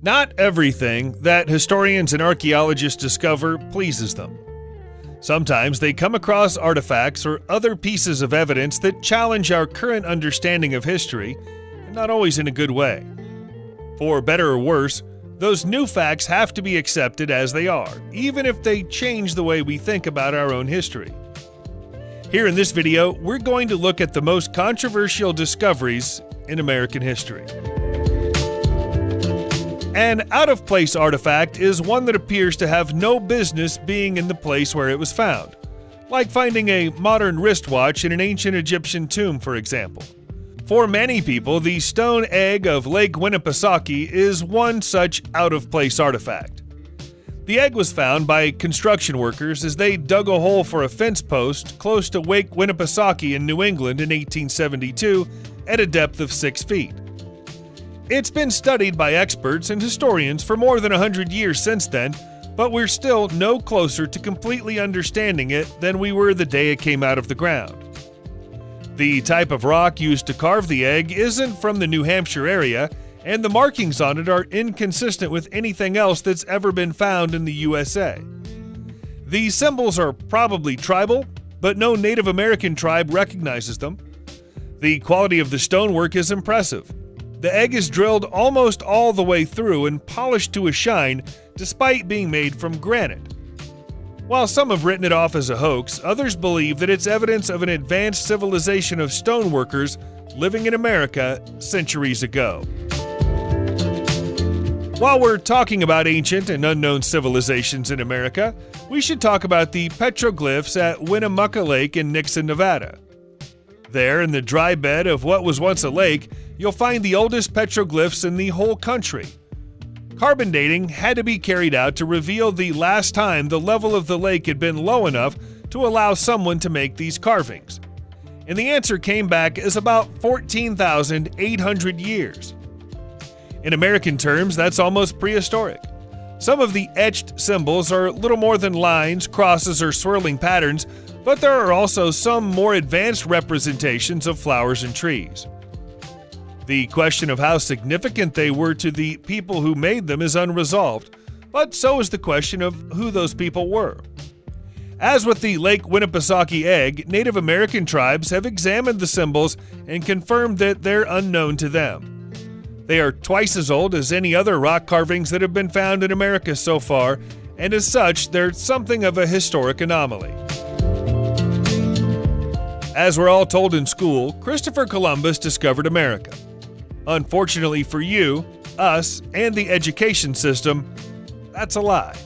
Not everything that historians and archaeologists discover pleases them. Sometimes they come across artifacts or other pieces of evidence that challenge our current understanding of history, and not always in a good way. For better or worse, those new facts have to be accepted as they are, even if they change the way we think about our own history. Here in this video, we're going to look at the most controversial discoveries in American history. An out-of-place artifact is one that appears to have no business being in the place where it was found, like finding a modern wristwatch in an ancient Egyptian tomb, for example. For many people, the stone egg of Lake Winnipesaukee is one such out-of-place artifact. The egg was found by construction workers as they dug a hole for a fence post close to Lake Winnipesaukee in New England in 1872 at a depth of 6 feet. It's been studied by experts and historians for more than 100 years since then, but we're still no closer to completely understanding it than we were the day it came out of the ground. The type of rock used to carve the egg isn't from the New Hampshire area, and the markings on it are inconsistent with anything else that's ever been found in the USA. The symbols are probably tribal, but no Native American tribe recognizes them. The quality of the stonework is impressive. The egg is drilled almost all the way through and polished to a shine, despite being made from granite. While some have written it off as a hoax, others believe that it's evidence of an advanced civilization of stoneworkers living in America centuries ago. While we're talking about ancient and unknown civilizations in America, we should talk about the petroglyphs at Winnemucca Lake in Nixon, Nevada. There, in the dry bed of what was once a lake, you'll find the oldest petroglyphs in the whole country. Carbon dating had to be carried out to reveal the last time the level of the lake had been low enough to allow someone to make these carvings. And the answer came back as about 14,800 years. In American terms, that's almost prehistoric. Some of the etched symbols are little more than lines, crosses, or swirling patterns, but there are also some more advanced representations of flowers and trees. The question of how significant they were to the people who made them is unresolved, but so is the question of who those people were. As with the Lake Winnipesaukee egg, Native American tribes have examined the symbols and confirmed that they're unknown to them. They are twice as old as any other rock carvings that have been found in America so far, and as such, they're something of a historic anomaly. As we're all told in school, Christopher Columbus discovered America. Unfortunately for you, us, and the education system, that's a lie.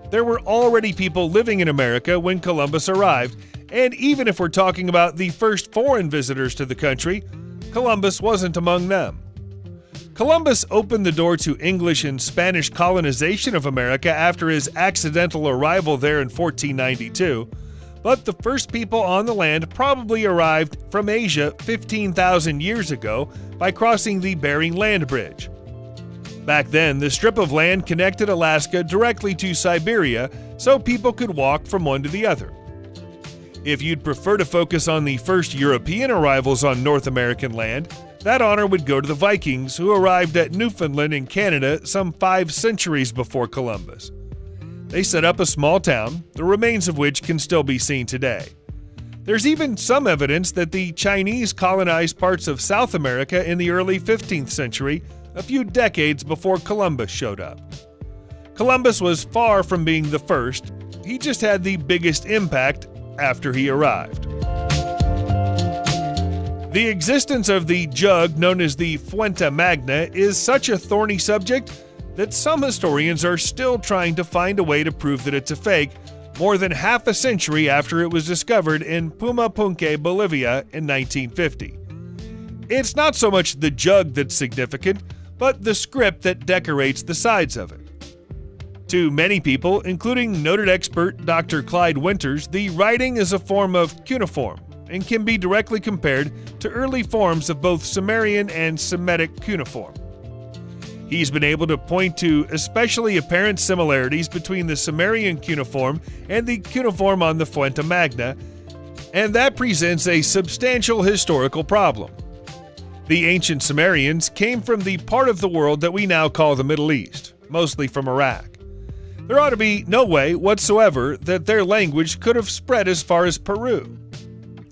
There were already people living in America when Columbus arrived, and even if we're talking about the first foreign visitors to the country, Columbus wasn't among them. Columbus opened the door to English and Spanish colonization of America after his accidental arrival there in 1492, but the first people on the land probably arrived from Asia 15,000 years ago by crossing the Bering Land Bridge. Back then, the strip of land connected Alaska directly to Siberia, so people could walk from one to the other. If you'd prefer to focus on the first European arrivals on North American land, that honor would go to the Vikings, who arrived at Newfoundland in Canada some 5 centuries before Columbus. They set up a small town, the remains of which can still be seen today. There's even some evidence that the Chinese colonized parts of South America in the early 15th century, a few decades before Columbus showed up. Columbus was far from being the first, he just had the biggest impact after he arrived. The existence of the jug known as the Fuente Magna is such a thorny subject that some historians are still trying to find a way to prove that it's a fake, more than half a century after it was discovered in Pumapunque, Bolivia in 1950. It's not so much the jug that's significant, but the script that decorates the sides of it. To many people, including noted expert Dr. Clyde Winters, the writing is a form of cuneiform and can be directly compared to early forms of both Sumerian and Semitic cuneiform. He's been able to point to especially apparent similarities between the Sumerian cuneiform and the cuneiform on the Fuente Magna, and that presents a substantial historical problem. The ancient Sumerians came from the part of the world that we now call the Middle East, mostly from Iraq. There ought to be no way whatsoever that their language could have spread as far as Peru.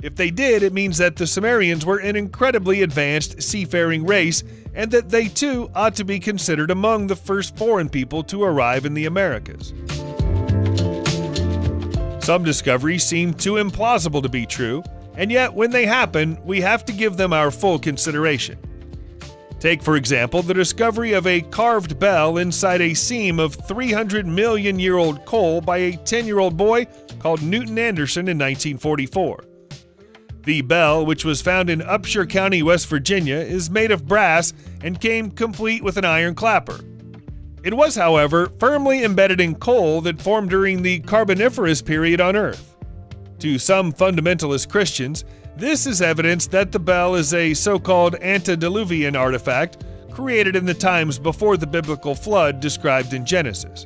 If they did, it means that the Sumerians were an incredibly advanced seafaring race, and that they too ought to be considered among the first foreign people to arrive in the Americas. Some discoveries seem too implausible to be true, and yet when they happen, we have to give them our full consideration. Take, for example, the discovery of a carved bell inside a seam of 300-million-year-old coal by a 10-year-old boy called Newton Anderson in 1944. The bell, which was found in Upshur County, West Virginia, is made of brass and came complete with an iron clapper. It was, however, firmly embedded in coal that formed during the Carboniferous period on Earth. To some fundamentalist Christians, this is evidence that the bell is a so-called antediluvian artifact created in the times before the biblical flood described in Genesis.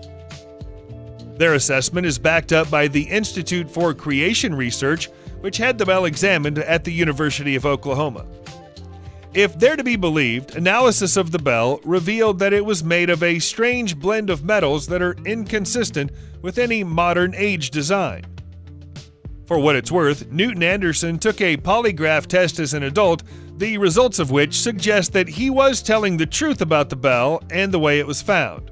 Their assessment is backed up by the Institute for Creation Research, which had the bell examined at the University of Oklahoma. If they're to be believed, analysis of the bell revealed that it was made of a strange blend of metals that are inconsistent with any modern age design. For what it's worth, Newton Anderson took a polygraph test as an adult, the results of which suggest that he was telling the truth about the bell and the way it was found.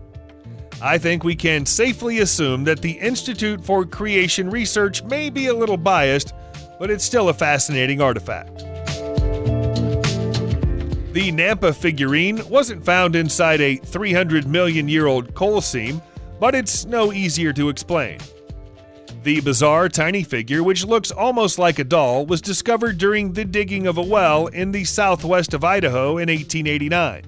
I think we can safely assume that the Institute for Creation Research may be a little biased, but it's still a fascinating artifact. The Nampa figurine wasn't found inside a 300-million-year-old coal seam, but it's no easier to explain. The bizarre tiny figure, which looks almost like a doll, was discovered during the digging of a well in the southwest of Idaho in 1889.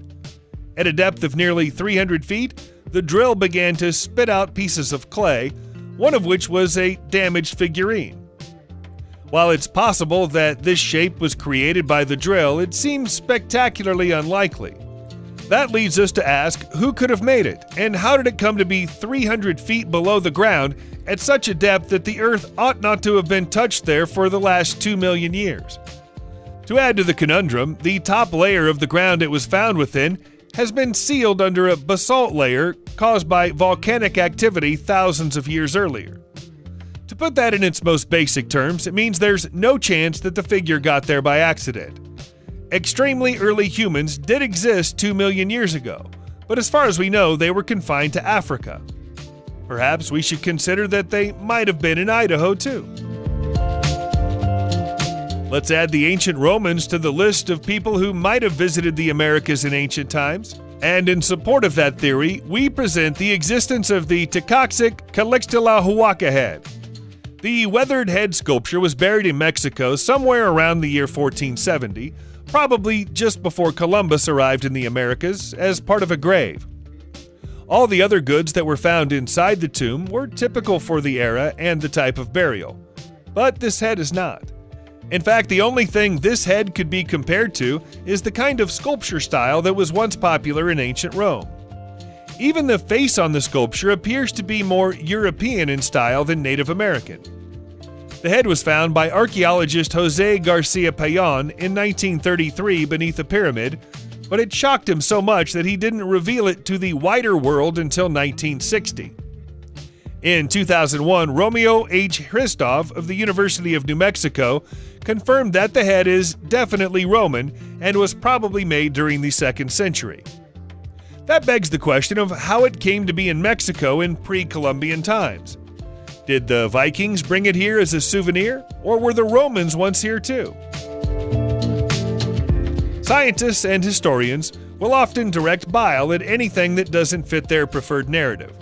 At a depth of nearly 300 feet, the drill began to spit out pieces of clay, one of which was a damaged figurine. While it's possible that this shape was created by the drill, it seems spectacularly unlikely. That leads us to ask who could have made it, and how did it come to be 300 feet below the ground at such a depth that the Earth ought not to have been touched there for the last 2 million years? To add to the conundrum, the top layer of the ground it was found within has been sealed under a basalt layer caused by volcanic activity thousands of years earlier. To put that in its most basic terms, it means there's no chance that the figure got there by accident. Extremely early humans did exist 2 million years ago, but as far as we know, they were confined to Africa. Perhaps we should consider that they might have been in Idaho too. Let's add the ancient Romans to the list of people who might have visited the Americas in ancient times. And in support of that theory, we present the existence of the Tecocxic Calixtlahuaca head. The weathered head sculpture was buried in Mexico somewhere around the year 1470, probably just before Columbus arrived in the Americas, as part of a grave. All the other goods that were found inside the tomb were typical for the era and the type of burial, but this head is not. In fact, the only thing this head could be compared to is the kind of sculpture style that was once popular in ancient Rome. Even the face on the sculpture appears to be more European in style than Native American. The head was found by archaeologist Jose Garcia Payon in 1933 beneath a pyramid, but it shocked him so much that he didn't reveal it to the wider world until 1960. In 2001, Romeo H. Hristov of the University of New Mexico confirmed that the head is definitely Roman and was probably made during the 2nd century. That begs the question of how it came to be in Mexico in pre-Columbian times. Did the Vikings bring it here as a souvenir, or were the Romans once here too? Scientists and historians will often direct bile at anything that doesn't fit their preferred narrative,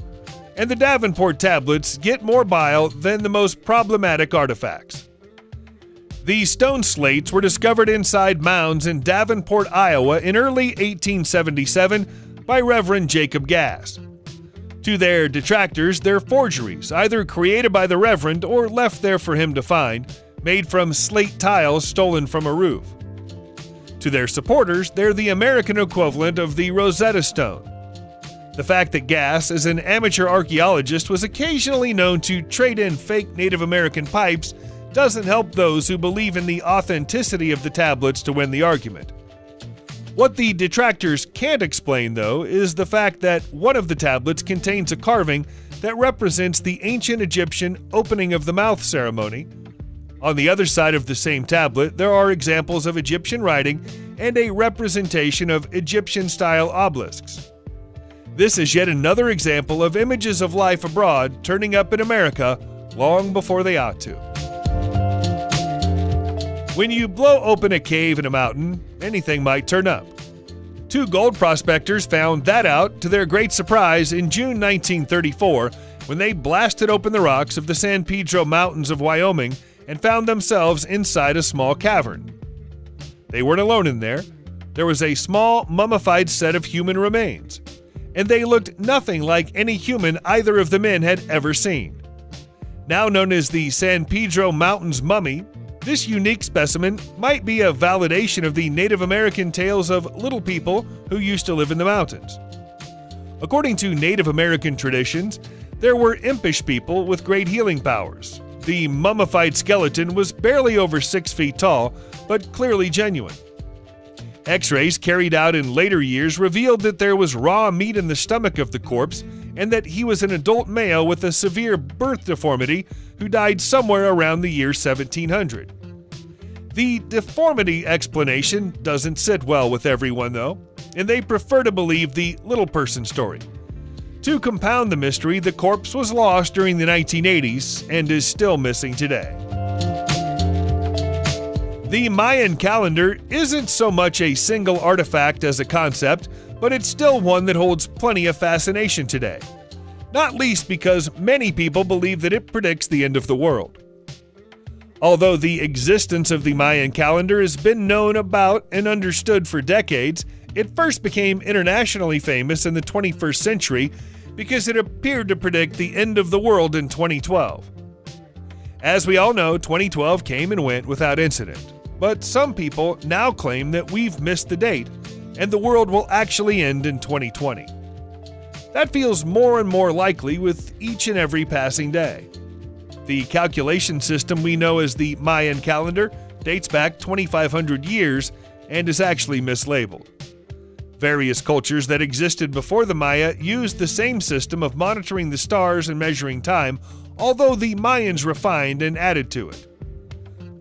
and the Davenport tablets get more bile than the most problematic artifacts. These stone slates were discovered inside mounds in Davenport, Iowa in early 1877 by Reverend Jacob Gass. To their detractors, they're forgeries, either created by the Reverend or left there for him to find, made from slate tiles stolen from a roof. To their supporters, they're the American equivalent of the Rosetta Stone. The fact that Gass, as an amateur archaeologist, was occasionally known to trade in fake Native American pipes doesn't help those who believe in the authenticity of the tablets to win the argument. What the detractors can't explain, though, is the fact that one of the tablets contains a carving that represents the ancient Egyptian opening of the mouth ceremony. On the other side of the same tablet, there are examples of Egyptian writing and a representation of Egyptian-style obelisks. This is yet another example of images of life abroad turning up in America long before they ought to. When you blow open a cave in a mountain, anything might turn up. 2 gold prospectors found that out to their great surprise in June 1934 when they blasted open the rocks of the San Pedro Mountains of Wyoming and found themselves inside a small cavern. They weren't alone in there. There was a small, mummified set of human remains, and they looked nothing like any human either of the men had ever seen. Now known as the San Pedro Mountains mummy, this unique specimen might be a validation of the Native American tales of little people who used to live in the mountains. According to Native American traditions, there were impish people with great healing powers. The mummified skeleton was barely over 6 feet tall, but clearly genuine. X-rays carried out in later years revealed that there was raw meat in the stomach of the corpse and that he was an adult male with a severe birth deformity who died somewhere around the year 1700. The deformity explanation doesn't sit well with everyone, though, and they prefer to believe the little person story. To compound the mystery, the corpse was lost during the 1980s and is still missing today. The Mayan calendar isn't so much a single artifact as a concept, but it's still one that holds plenty of fascination today. Not least because many people believe that it predicts the end of the world. Although the existence of the Mayan calendar has been known about and understood for decades, it first became internationally famous in the 21st century because it appeared to predict the end of the world in 2012. As we all know, 2012 came and went without incident, but some people now claim that we've missed the date and the world will actually end in 2020. That feels more and more likely with each and every passing day. The calculation system we know as the Mayan calendar dates back 2,500 years and is actually mislabeled. Various cultures that existed before the Maya used the same system of monitoring the stars and measuring time, although the Mayans refined and added to it.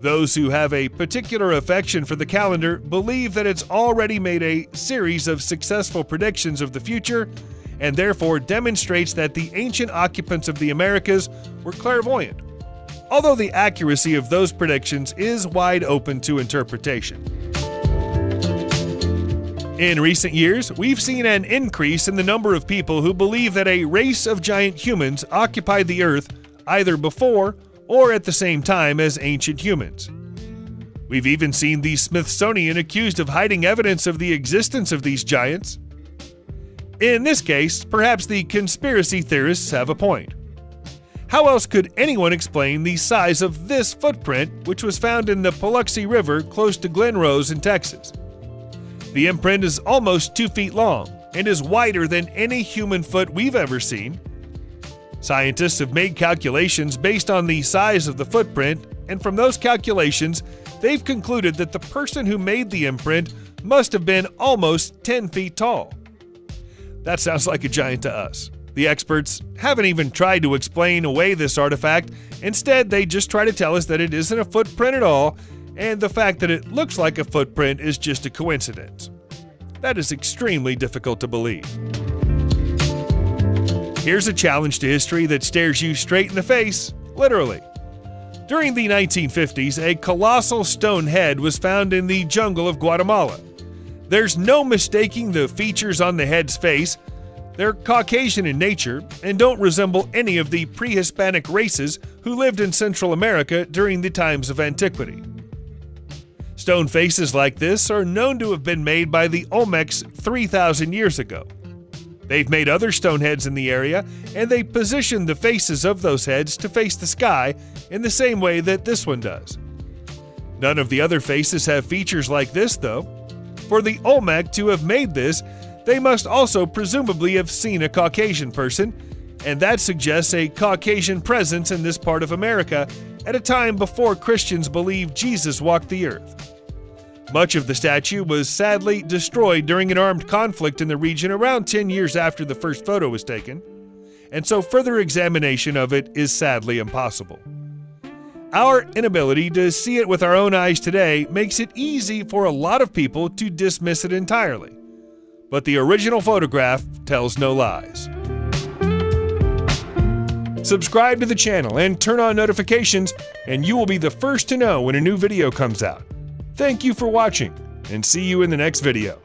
Those who have a particular affection for the calendar believe that it's already made a series of successful predictions of the future and therefore demonstrates that the ancient occupants of the Americas were clairvoyant, although the accuracy of those predictions is wide open to interpretation. In recent years, we've seen an increase in the number of people who believe that a race of giant humans occupied the Earth either before or at the same time as ancient humans. We've even seen the Smithsonian accused of hiding evidence of the existence of these giants. In this case, perhaps the conspiracy theorists have a point. How else could anyone explain the size of this footprint, which was found in the Paluxy River close to Glen Rose in Texas? The imprint is almost 2 feet long and is wider than any human foot we've ever seen. Scientists have made calculations based on the size of the footprint, and from those calculations, they've concluded that the person who made the imprint must have been almost 10 feet tall. That sounds like a giant to us. The experts haven't even tried to explain away this artifact. Instead, they just try to tell us that it isn't a footprint at all, and the fact that it looks like a footprint is just a coincidence. That is extremely difficult to believe. Here's a challenge to history that stares you straight in the face, literally. During the 1950s, a colossal stone head was found in the jungle of Guatemala. There's no mistaking the features on the head's face. They're Caucasian in nature and don't resemble any of the pre-Hispanic races who lived in Central America during the times of antiquity. Stone faces like this are known to have been made by the Olmecs 3,000 years ago. They've made other stone heads in the area, and they position the faces of those heads to face the sky in the same way that this one does. None of the other faces have features like this, though. For the Olmec to have made this, they must also presumably have seen a Caucasian person, and that suggests a Caucasian presence in this part of America at a time before Christians believed Jesus walked the earth. Much of the statue was sadly destroyed during an armed conflict in the region around 10 years after the first photo was taken, and so further examination of it is sadly impossible. Our inability to see it with our own eyes today makes it easy for a lot of people to dismiss it entirely. But the original photograph tells no lies. Subscribe to the channel and turn on notifications, and you will be the first to know when a new video comes out. Thank you for watching, and see you in the next video.